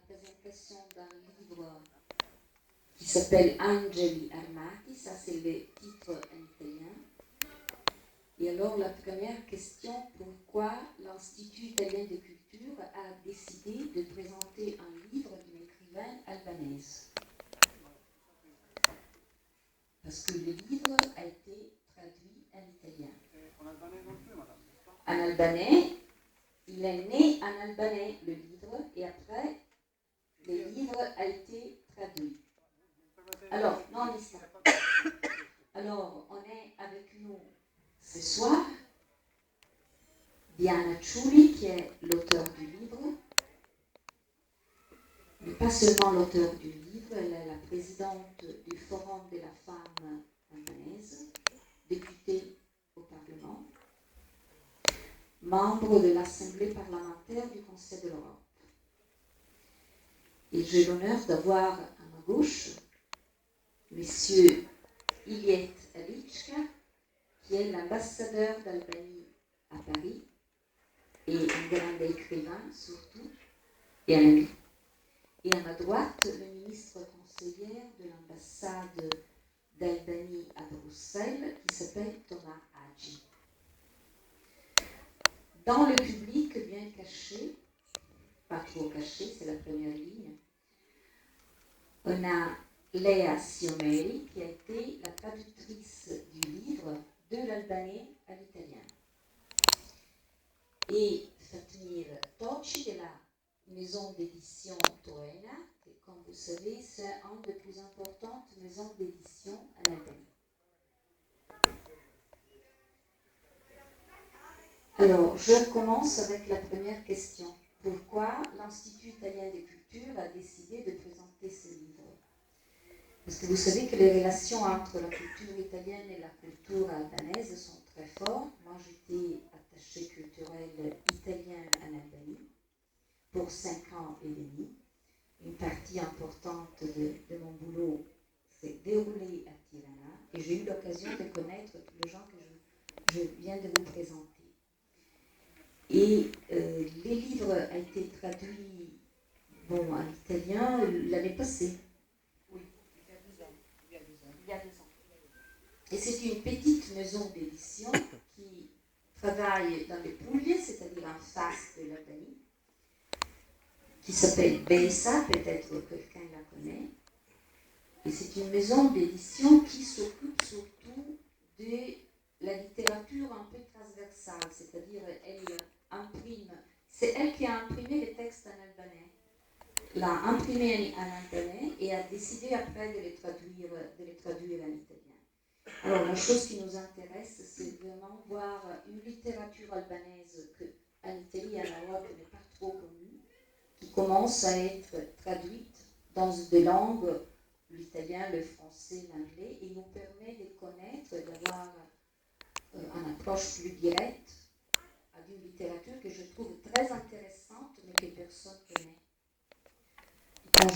présentation d'un livre qui s'appelle Angeli Armati, ça c'est le titre en italien. Et alors la première question, pourquoi l'Institut italien de culture a décidé de présenter un livre d'une écrivaine albanaise? Parce que le livre a été traduit en italien. En albanais, il est né en albanais, le livre, et après, le livre a été traduit. Alors, non, Lisa. Alors, on est avec nous ce soir Diana Ciulli, qui est l'auteur du livre, mais pas seulement l'auteur du livre, elle est la présidente du Forum de la femme albanaise, députée au Parlement, membre de l'Assemblée parlementaire du Conseil de l'Europe. Et j'ai l'honneur d'avoir à ma gauche M. Iliet Alichka, qui est l'ambassadeur d'Albanie à Paris, et un grand écrivain surtout, et un ami. Et à ma droite, le ministre conseiller de l'ambassade d'Albanie à Bruxelles, qui s'appelle Thomas Hagi. Dans le public bien caché, pas trop caché, c'est la première ligne, on a Lea Siomeri, qui a été la traductrice du livre de l'albanais à l'italien. Et Fatmir Toci de la maison d'édition Toena, qui, comme vous savez, c'est une des plus importantes maisons d'édition en Albanie. Alors, je commence avec la première question. Pourquoi l'Institut italien de culture a décidé de présenter ce livre? Parce que vous savez que les relations entre la culture italienne et la culture albanaise sont très fortes. Moi, j'étais attachée culturelle italienne en Albanie pour 5 ans et demi. Une partie importante de mon boulot s'est déroulée à Tirana et j'ai eu l'occasion de connaître tous les gens que je viens de vous présenter. Et le livre a été traduit en italien l'année passée. Oui, il y a 2 ans. Et c'est une petite maison d'édition qui travaille dans les Puglie, c'est-à-dire en face de l'Albanie, qui s'appelle Besa, peut-être quelqu'un la connaît. Et c'est une maison d'édition qui s'occupe surtout de la littérature un peu transversale, c'est-à-dire elle imprime, c'est elle qui a imprimé les textes en albanais, l'a imprimé en albanais et a décidé après de les traduire en italien. Alors la chose qui nous intéresse, c'est vraiment voir une littérature albanaise que en Italie et en Europe n'est pas trop connue, qui commence à être traduite dans des langues, l'italien, le français, l'anglais, et nous permet de connaître, d'avoir une approche plus directe à une littérature que je trouve très intéressante, mais que personne ne connaît.